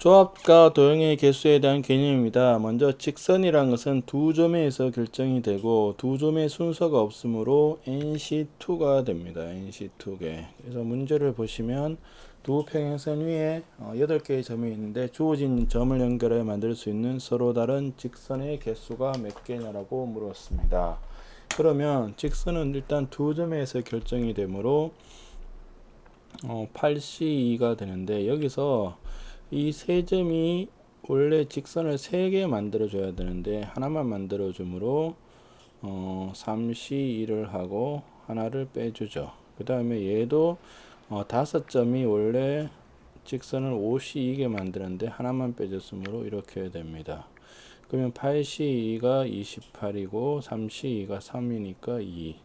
조합과 도형의 개수에 대한 개념입니다. 먼저 직선이란 것은 두 점에 의해서 결정이 되고 두 점의 순서가 없으므로 NC2가 됩니다. NC2개. 그래서 문제를 보시면 두 평행선 위에 8개의 점이 있는데 주어진 점을 연결해 만들 수 있는 서로 다른 직선의 개수가 몇 개냐라고 물었습니다. 그러면 직선은 일단 두 점에서 결정이 되므로 8C2가 되는데, 여기서 이 세 점이 원래 직선을 3개 만들어 줘야 되는데 하나만 만들어 주므로 3C2를 하고 하나를 빼주죠. 그 다음에 얘도 5점이 원래 직선을 5C2게 만드는데 하나만 빼줬으므로 이렇게 됩니다. 그러면 8C2가 28이고 3C2가 3이니까 2,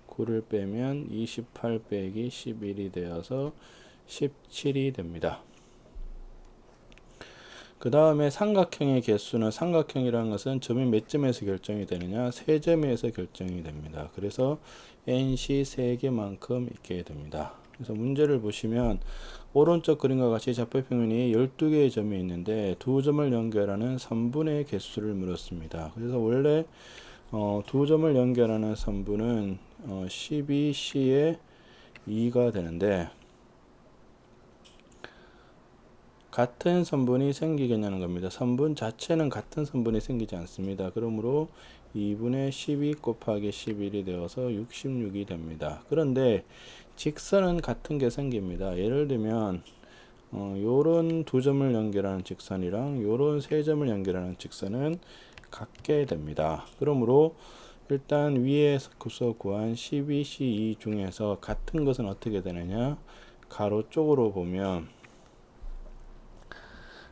9를 빼면 28 빼기 11이 되어서 17이 됩니다. 그 다음에 삼각형의 개수는, 삼각형이라는 것은 점이 몇 점에서 결정이 되느냐, 3점에서 결정이 됩니다. 그래서 NC 3개만큼 있게 됩니다. 그래서 문제를 보시면 오른쪽 그림과 같이 좌표평면이 12개의 점이 있는데 두 점을 연결하는 선분의 개수를 물었습니다. 그래서 원래 두 점을 연결하는 선분은 12C에 2가 되는데 같은 선분이 생기겠냐는 겁니다. 선분 자체는 같은 선분이 생기지 않습니다. 그러므로 2분의 12 곱하기 11이 되어서 66이 됩니다. 그런데 직선은 같은 게 생깁니다. 예를 들면 요런 두 점을 연결하는 직선이랑 요런 세 점을 연결하는 직선은 같게 됩니다. 그러므로 일단 위에서 구한 12C2 중에서 같은 것은 어떻게 되느냐, 가로 쪽으로 보면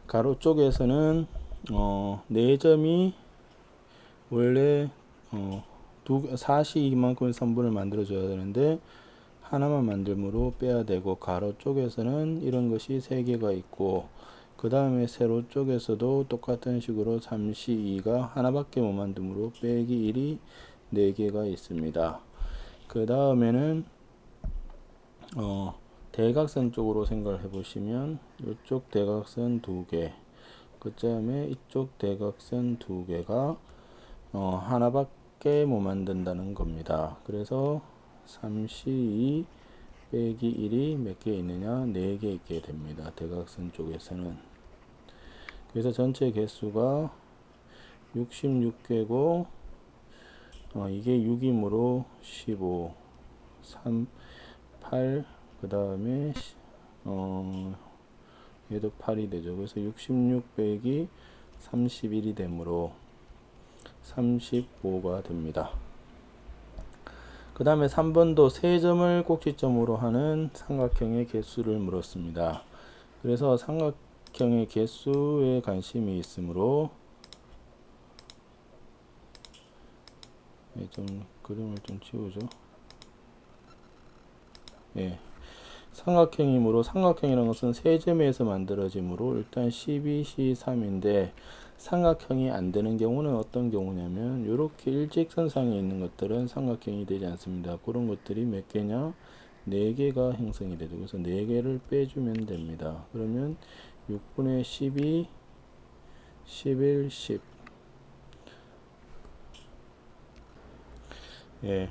가로 쪽에서는 4점이 원래 4시 이만큼의 선분을 만들어 줘야 되는데 하나만 만들므로 빼야 되고, 가로 쪽에서는 이런 것이 3개가 있고, 그 다음에 세로 쪽에서도 똑같은 식으로 3C2가 하나밖에 못 만들므로 빼기 1이 4개가 있습니다. 그 다음에는 대각선 쪽으로 생각을 해보시면 이쪽 대각선 2개, 그 다음에 이쪽 대각선 2개가 하나밖에 못 만든다는 겁니다. 그래서 3C2 빼기 1이 몇 개 있느냐, 4개 있게 됩니다. 대각선 쪽에서는. 그래서 전체 개수가 66개고 이게 6이므로 15, 3, 8, 그 다음에 얘도 8이 되죠. 그래서 66 빼기 31이 되므로 35가 됩니다. 그 다음에 3번도 세 점을 꼭지점으로 하는 삼각형의 개수를 물었습니다. 그래서 삼각형의 개수에 관심이 있으므로 좀 그림을 좀 지우죠. 예. 삼각형이므로, 삼각형이라는 것은 세 점에서 만들어지므로 일단 12C3인데 삼각형이 안 되는 경우는 어떤 경우냐면 이렇게 일직선상에 있는 것들은 삼각형이 되지 않습니다. 그런 것들이 몇 개냐, 4개가 형성이 되죠. 그래서 4개를 빼주면 됩니다. 그러면 6분의 12, 11, 10. 예.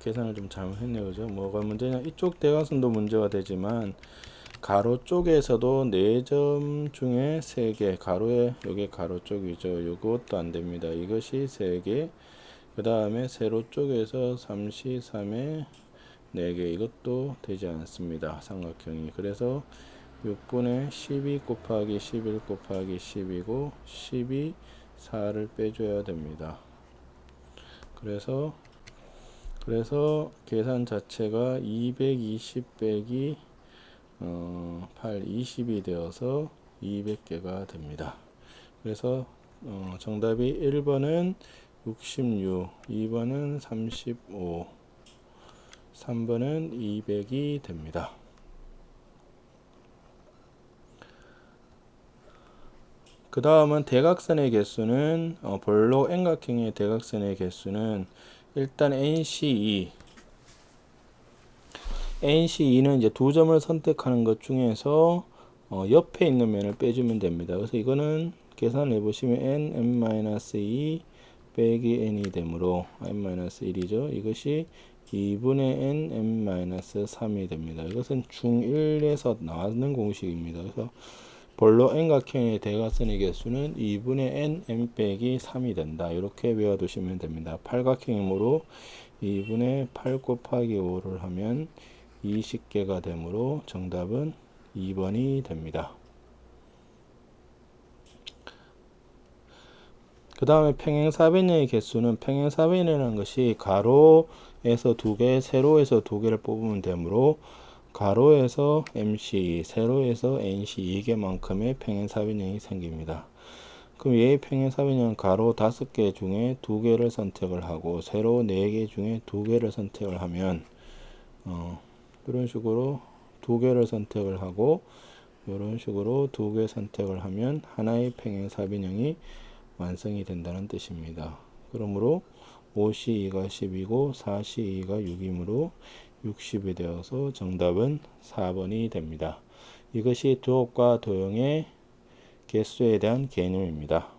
계산을 좀 잘못했네요. 그죠? 뭐가 문제냐, 이쪽 대각선도 문제가 되지만 가로 쪽에서도 4점 중에 3개, 가로에 여기 가로 쪽이죠. 이것도 안 됩니다. 이것이 3개. 그 다음에 세로 쪽에서 3C 3에 4개, 이것도 되지 않습니다. 삼각형이. 그래서 6분의 12 곱하기 11 곱하기 10이고 12, 4를 빼줘야 됩니다. 그래서 계산 자체가 220 빼기 8, 20이 되어서 200개가 됩니다. 그래서 정답이 1번은 66, 2번은 35, 3번은 200이 됩니다. 그 다음은 대각선의 개수는 볼록 N각형의 대각선의 개수는 일단 NC2는 이제 두 점을 선택하는 것 중에서 옆에 있는 면을 빼주면 됩니다. 그래서 이거는 계산을 해보시면 n-2 빼기 n이 되므로 n-1이죠. 이것이 2분의 n n-3이 됩니다. 이것은 중1에서 나왔는 공식입니다. 그래서 볼로 n각형의 대각선의 개수는 2분의 n 빼기 3이 된다. 이렇게 외워두시면 됩니다. 팔각형이므로 2분의 8 곱하기 5를 하면 20개가 되므로 정답은 2번이 됩니다. 그 다음에 평행사변형의 개수는 평행사변이라는 것이 가로에서 2개, 세로에서 2개를 뽑으면 되므로 가로에서 MC, 세로에서 NC 2개만큼의 평행사변형이 생깁니다. 그럼 얘의 평행사변형은 가로 5개 중에 2개를 선택을 하고 세로 4개 중에 2개를 선택을 하면 이런 식으로 2개를 선택을 하고 이런 식으로 2개 선택을 하면 하나의 평행사변형이 완성이 된다는 뜻입니다. 그러므로 5C2가 10이고 4C2가 6이므로 60이 되어서 정답은 4번이 됩니다. 이것이 도합과 도형의 개수에 대한 개념입니다.